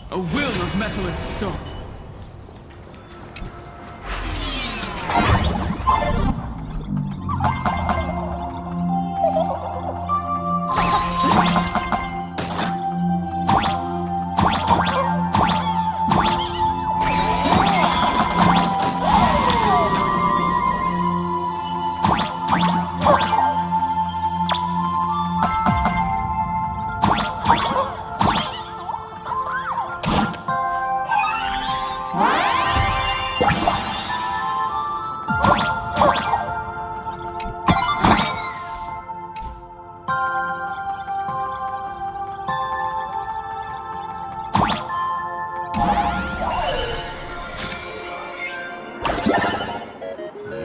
A will of metal and stone.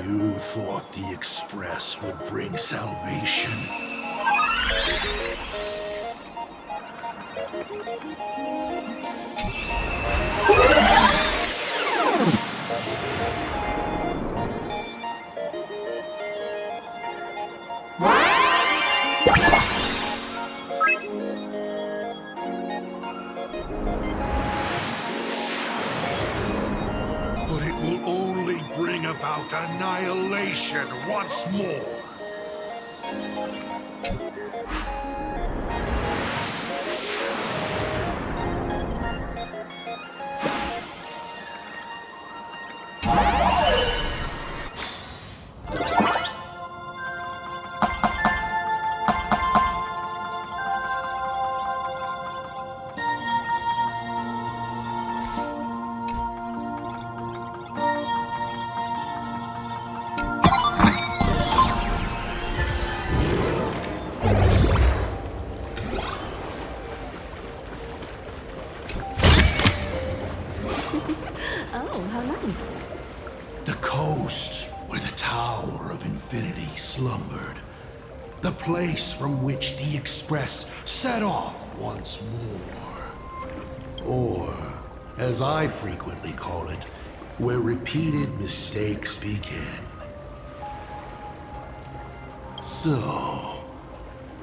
You thought the Express would bring salvation. But it will only bring about annihilation once more. Oh, how nice. The coast where the Tower of Infinity slumbered. The place from which the Express set off once more. Or, as I frequently call it, where repeated mistakes begin. So,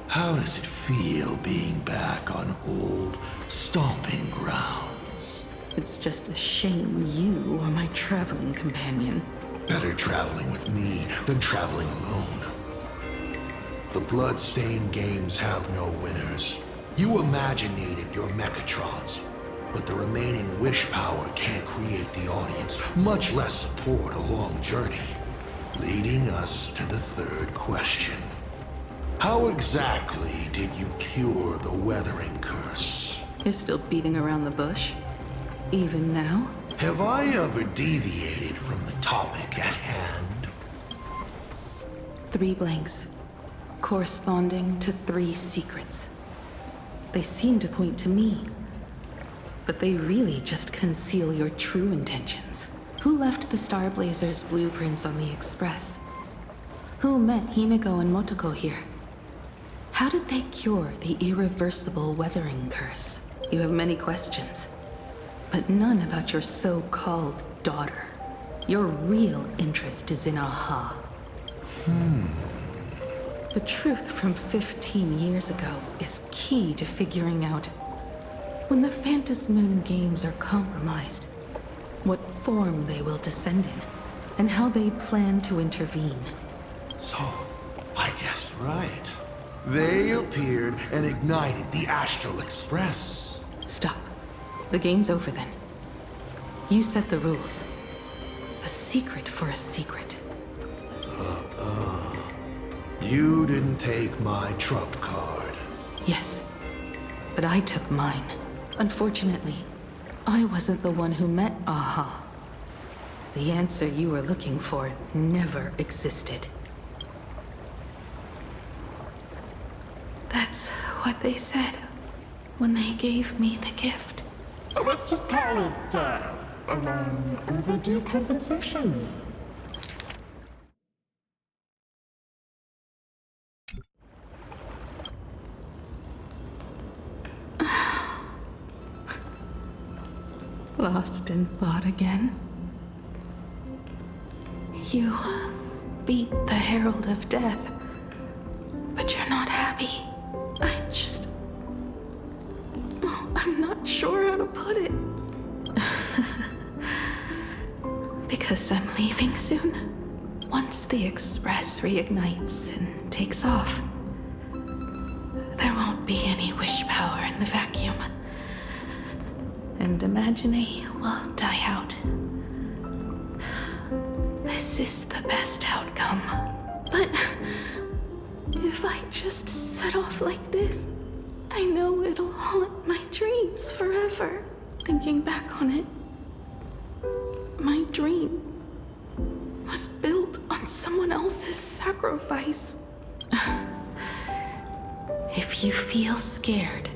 how does it feel being back on old stomping grounds? It's just a shame you are my traveling companion. Better traveling with me than traveling alone. The blood-stained games have no winners. You imaginated your Mechatrons, but the remaining wish power can't create the audience, much less support a long journey. Leading us to the third question. How exactly did you cure the weathering curse? You're still beating around the bush? Even now? Have I ever deviated from the topic at hand? 3 blanks, corresponding to 3 secrets. They seem to point to me, but they really just conceal your true intentions. Who left the Starblazers' blueprints on the Express? Who met Himiko and Motoko here? How did they cure the irreversible weathering curse? You have many questions, but none about your so-called daughter. Your real interest is in Aha. The truth from 15 years ago is key to figuring out when the Phantasmoon games are compromised, what form they will descend in, and how they plan to intervene. So, I guessed right. They appeared and ignited the Astral Express. Stop. The game's over then. You set the rules. A secret for a secret. You didn't take my trump card. Yes, but I took mine. Unfortunately, I wasn't the one who met Aha. The answer you were looking for never existed. That's what they said when they gave me the gift. Let's just call it, a long overdue compensation. Lost in thought again? You beat the Herald of Death, but you're not happy. I'm not sure I'm to put it. Because I'm leaving soon. Once the Express reignites and takes off, there won't be any wish power in the vacuum. And Imagine will die out. This is the best outcome. But if I just set off like this, I know it'll haunt my dreams forever. Thinking back on it, my dream was built on someone else's sacrifice. If you feel scared,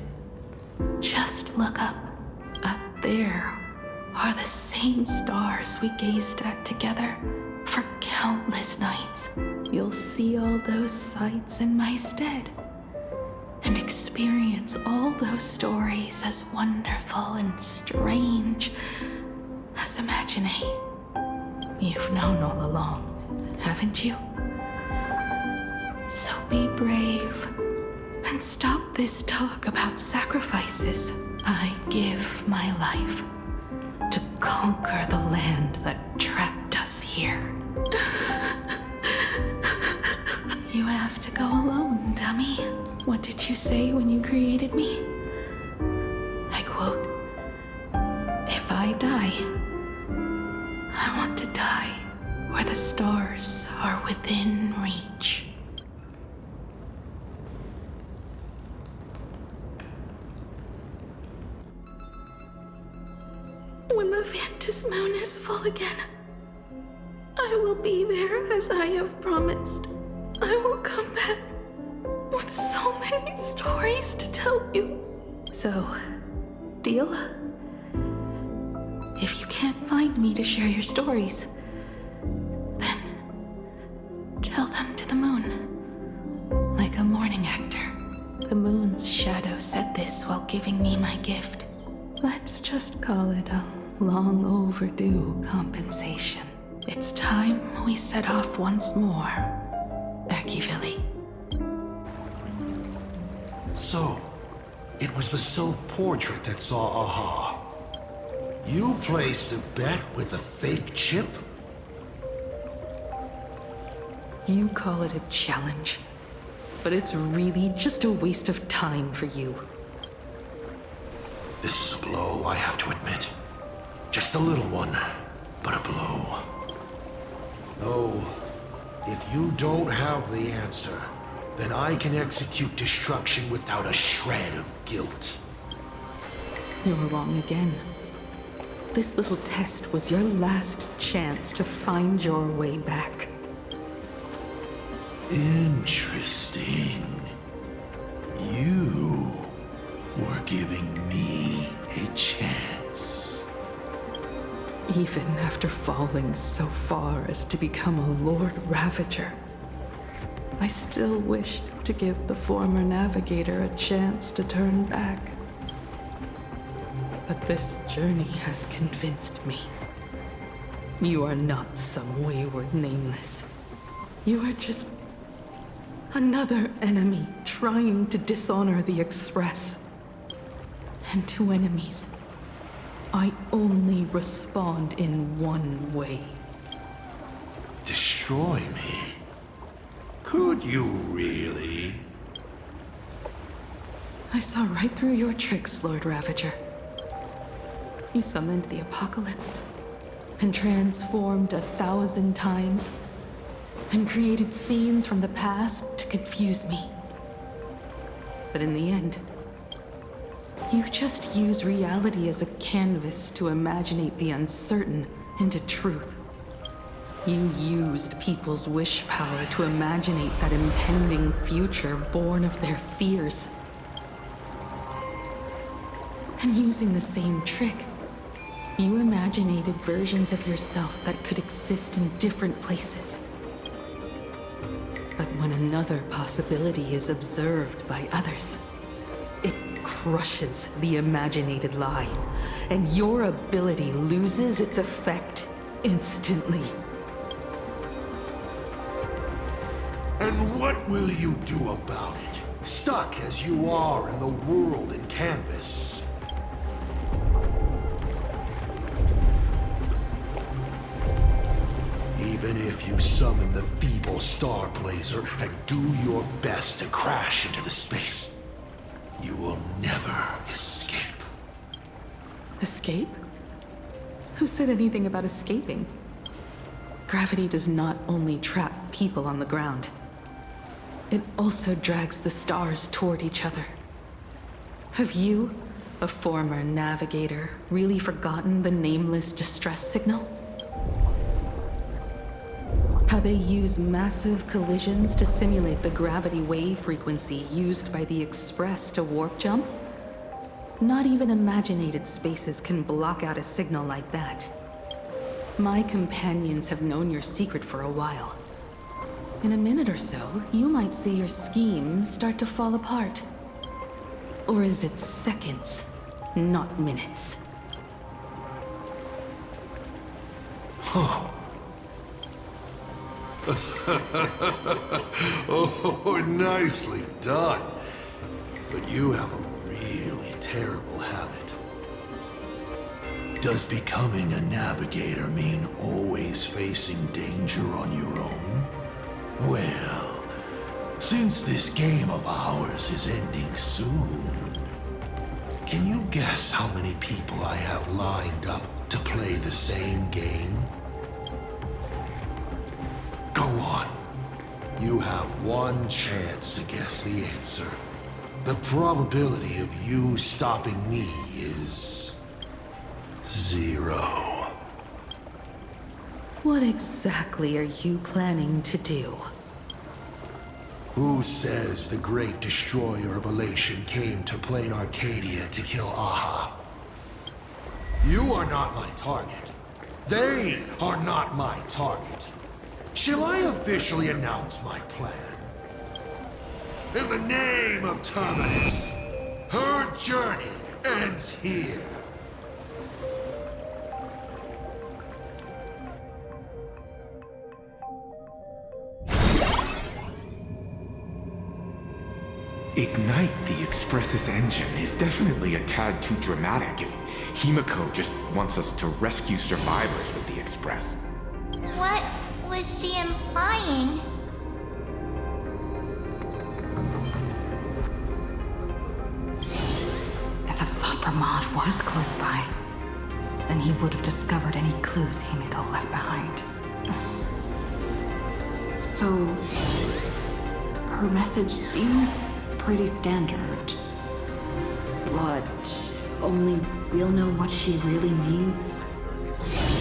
just look up. Up there are the same stars we gazed at together for countless nights. You'll see all those sights in my stead and experience all those stories as wonderful and strange as Imagine. You've known all along, haven't you? So be brave and stop this talk about sacrifices. I give my life to conquer the land that trapped us here. You have to go alone, dummy. What did you say when you created me? I quote, "If I die, I want to die where the stars are within reach." When the Ventus moon is full again, I will be there as I have promised. I will come back with so many stories to tell you. So, deal? If you can't find me to share your stories, then tell them to the moon. Like a mourning actor. The moon's shadow said this while giving me my gift. Let's just call it a long overdue compensation. It's time we set off once more, Akivili. So, it was the self-portrait that saw Aha. You placed a bet with a fake chip? You call it a challenge, but it's really just a waste of time for you. This is a blow, I have to admit. Just a little one, but a blow. No, if you don't have the answer, then I can execute destruction without a shred of guilt. You're wrong again. This little test was your last chance to find your way back. Interesting. You were giving me a chance. Even after falling so far as to become a Lord Ravager, I still wished to give the former navigator a chance to turn back. But this journey has convinced me. You are not some wayward nameless. You are just another enemy trying to dishonor the Express. And to enemies, I only respond in one way. Destroy me? Could you really? I saw right through your tricks, Lord Ravager. You summoned the apocalypse, and transformed 1,000 times, and created scenes from the past to confuse me. But in the end, you just use reality as a canvas to imaginate the uncertain into truth. You used people's wish power to imaginate that impending future born of their fears. And using the same trick, you imaginated versions of yourself that could exist in different places. But when another possibility is observed by others, it crushes the imaginated lie, and your ability loses its effect instantly. And what will you do about it? Stuck as you are in the world in canvas. Even if you summon the feeble star blazer and do your best to crash into the space, you will never escape. Escape? Who said anything about escaping? Gravity does not only trap people on the ground, it also drags the stars toward each other. Have you, a former navigator, really forgotten the nameless distress signal? How they use massive collisions to simulate the gravity wave frequency used by the Express to warp jump? Not even imaginated spaces can block out a signal like that. My companions have known your secret for a while. In a minute or so, you might see your scheme start to fall apart. Or is it seconds, not minutes? Oh, nicely done. But you have a really terrible habit. Does becoming a navigator mean always facing danger on your own? Well, since this game of ours is ending soon, can you guess how many people I have lined up to play the same game? Go on. You have one chance to guess the answer. The probability of you stopping me is 0. What exactly are you planning to do? Who says the great destroyer of Elation came to Planarcadia to kill Aha? You are not my target. They are not my target. Shall I officially announce my plan? In the name of Terminus, her journey ends here. Ignite the Express's engine is definitely a tad too dramatic if Himiko just wants us to rescue survivors with the Express. What was she implying? If Asapramod was close by, then he would have discovered any clues Himiko left behind. So, her message seems pretty standard. But only we'll know what she really means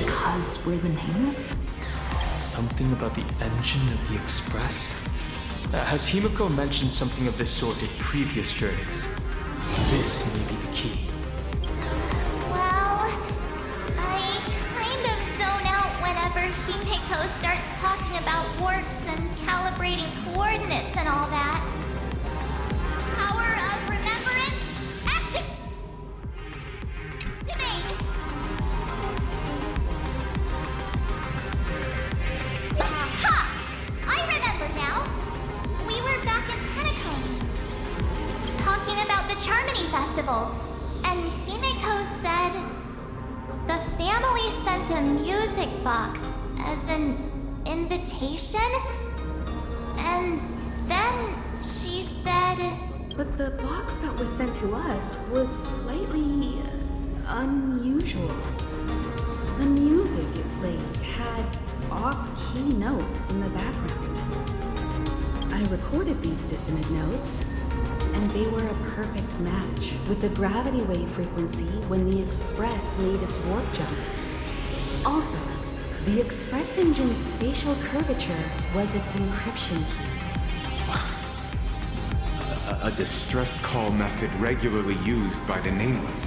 because we're the nameless? Something about the engine of the Express? Has Himiko mentioned something of this sort in previous journeys? This may be the key. Well, I kind of zone out whenever Himiko starts talking about warps and calibrating coordinates and all that. Power of remembrance, activate! Ha! I remember now. We were back in Honkai, talking about the Charmony Festival, and Himiko said the family sent a music box as an invitation, and then she said... But the box that was sent to us was slightly unusual. The music it played had off-key notes in the background. I recorded these dissonant notes, and they were a perfect match with the gravity wave frequency when the Express made its warp jump. Also, the Express engine's spatial curvature was its encryption key. A distress call method regularly used by the nameless.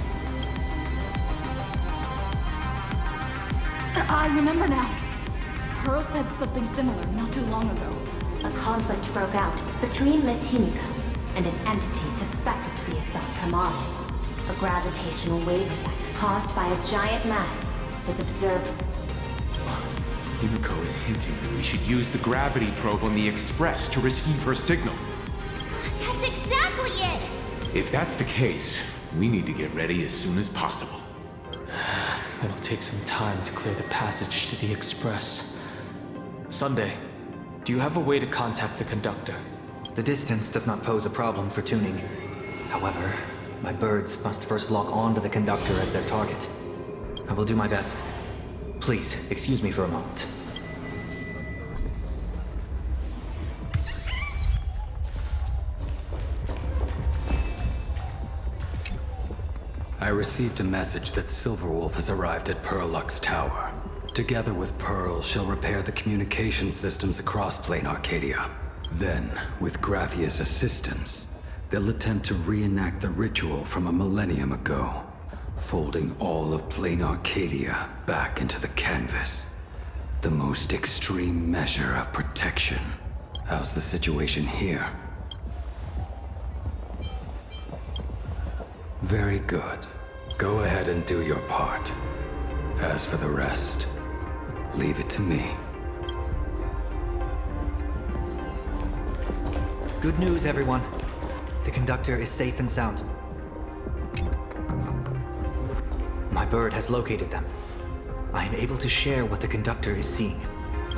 I remember now. Pearl said something similar not too long ago. A conflict broke out between Miss Himiko and an entity suspected to be a self-command. A gravitational wave effect caused by a giant mass was observed. Himiko is hinting that we should use the gravity probe on the Express to receive her signal. That's exactly it! If that's the case, we need to get ready as soon as possible. It'll take some time to clear the passage to the Express. Sunday, do you have a way to contact the conductor? The distance does not pose a problem for tuning. However, my birds must first lock on to the conductor as their target. I will do my best. Please, excuse me for a moment. I received a message that Silverwolf has arrived at Pearlux Tower. Together with Pearl, she'll repair the communication systems across Planarcadia. Then, with Gravia's assistance, they'll attempt to reenact the ritual from a millennium ago, folding all of Planarcadia back into the canvas. The most extreme measure of protection. How's the situation here? Very good. Go ahead and do your part. As for the rest, leave it to me. Good news, everyone. The conductor is safe and sound. My bird has located them. I am able to share what the conductor is seeing.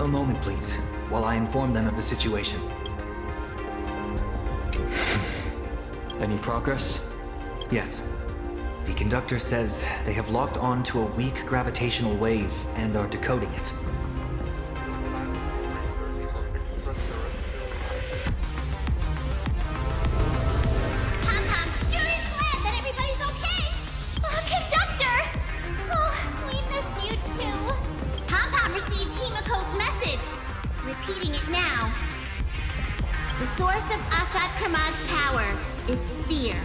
A moment, please, while I inform them of the situation. Any progress? Yes. The conductor says they have locked on to a weak gravitational wave and are decoding it. Pom-Pom sure is glad that everybody's okay! Conductor! Oh, we missed you too. Pom-Pom received Himiko's message. Repeating it now. The source of Assad Kramad's power is fear.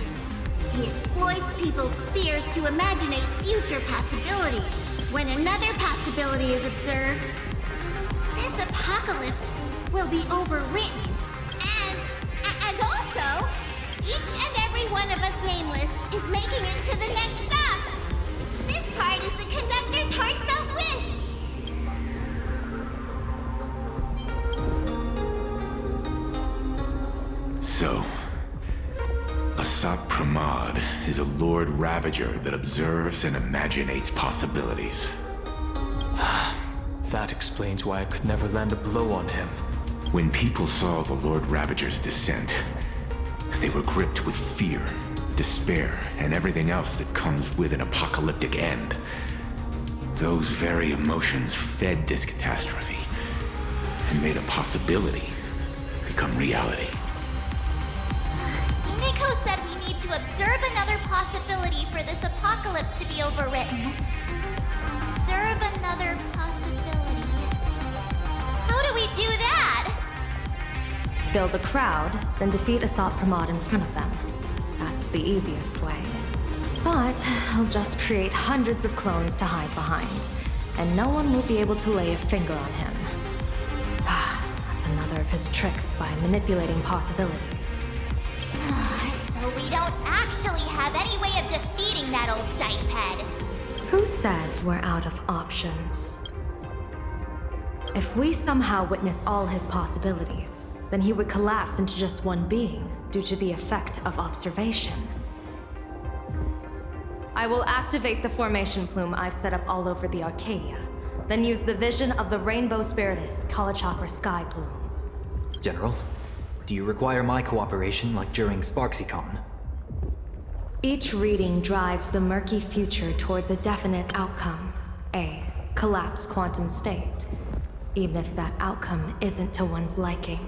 He exploits people's fears to imaginate future possibilities. When another possibility is observed, this apocalypse will be overwritten. And also, each and every one of us nameless is making it to the next stop. This part is the conductor's heartfelt wish. So, Assad Pramad is a Lord Ravager that observes and imaginates possibilities. That explains why I could never land a blow on him. When people saw the Lord Ravager's descent, they were gripped with fear, despair, and everything else that comes with an apocalyptic end. Those very emotions fed this catastrophe and made a possibility become reality. Himiko said we need to observe another possibility for this apocalypse to be overwritten. Observe another possibility. How do we do that? Build a crowd, then defeat Assad Pramad in front of them. That's the easiest way. But I'll just create hundreds of clones to hide behind, and no one will be able to lay a finger on him. That's another of his tricks by manipulating possibilities. So we don't actually have any way of defeating that old dice head. Who says we're out of options? If we somehow witness all his possibilities, then he would collapse into just one being due to the effect of observation. I will activate the formation plume I've set up all over the Arcadia, then use the vision of the Rainbow Spiritus Kalachakra Sky Plume. General, do you require my cooperation like during SparksyCon? Each reading drives the murky future towards a definite outcome, a collapsed quantum state, even if that outcome isn't to one's liking.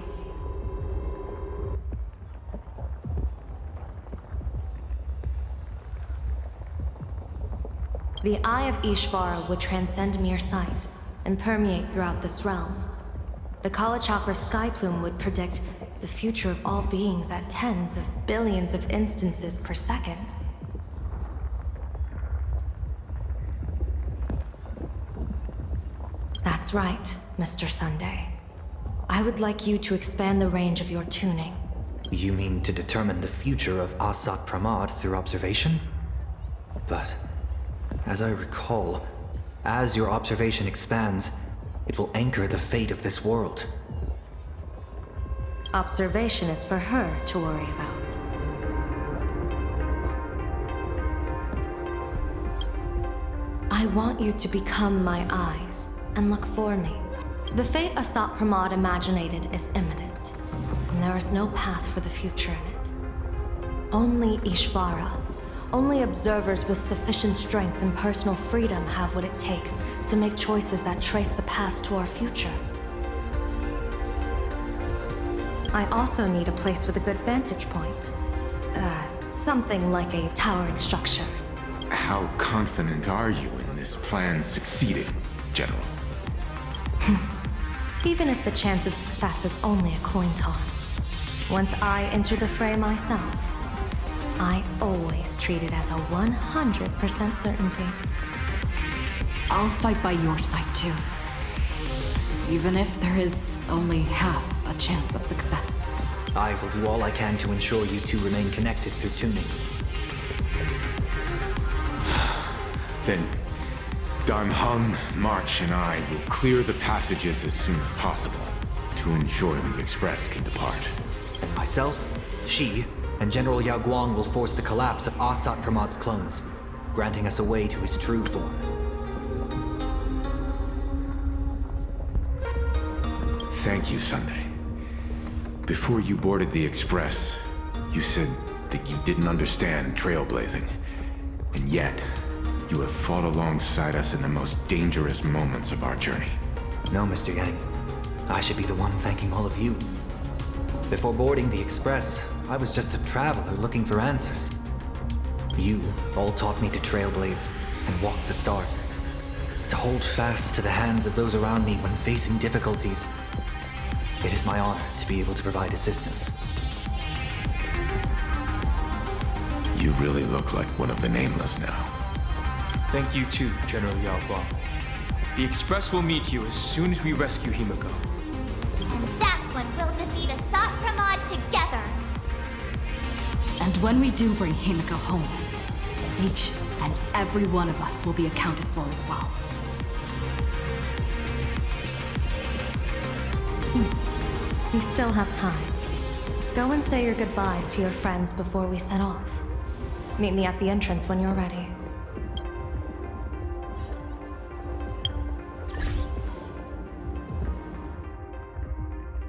The Eye of Ishvara would transcend mere sight and permeate throughout this realm. The Kalachakra Sky Plume would predict the future of all beings at tens of billions of instances per second. That's right, Mr. Sunday. I would like you to expand the range of your tuning. You mean to determine the future of Assad Pramad through observation? But, as I recall, as your observation expands, it will anchor the fate of this world. Observation is for her to worry about. I want you to become my eyes and look for me. The fate Asat Pramod imaginated is imminent, and there is no path for the future in it. Only Ishvara, only observers with sufficient strength and personal freedom have what it takes to make choices that trace the path to our future. I also need a place with a good vantage point. Something like a towering structure. How confident are you in this plan succeeding, General? Even if the chance of success is only a coin toss, once I enter the fray myself, I always treat it as a 100% certainty. I'll fight by your side too. Even if there is only half a chance of success. I will do all I can to ensure you two remain connected through tuning. Then Dan Heng, March, and I will clear the passages as soon as possible to ensure the Express can depart. Myself, Shi, and General Yao Guang will force the collapse of Asat Pramod's clones, granting us a way to his true form. Thank you, Sunday. Before you boarded the Express, you said that you didn't understand trailblazing. And yet, you have fought alongside us in the most dangerous moments of our journey. No, Mr. Yang. I should be the one thanking all of you. Before boarding the Express, I was just a traveler looking for answers. You all taught me to trailblaze and walk the stars. To hold fast to the hands of those around me when facing difficulties. It is my honor to be able to provide assistance. You really look like one of the Nameless now. Thank you too, General Yao Guang. The Express will meet you as soon as we rescue Himiko. And that's when we'll defeat Asat Pramod together. And when we do bring Himiko home, each and every one of us will be accounted for as well. You still have time. Go and say your goodbyes to your friends before we set off. Meet me at the entrance when you're ready.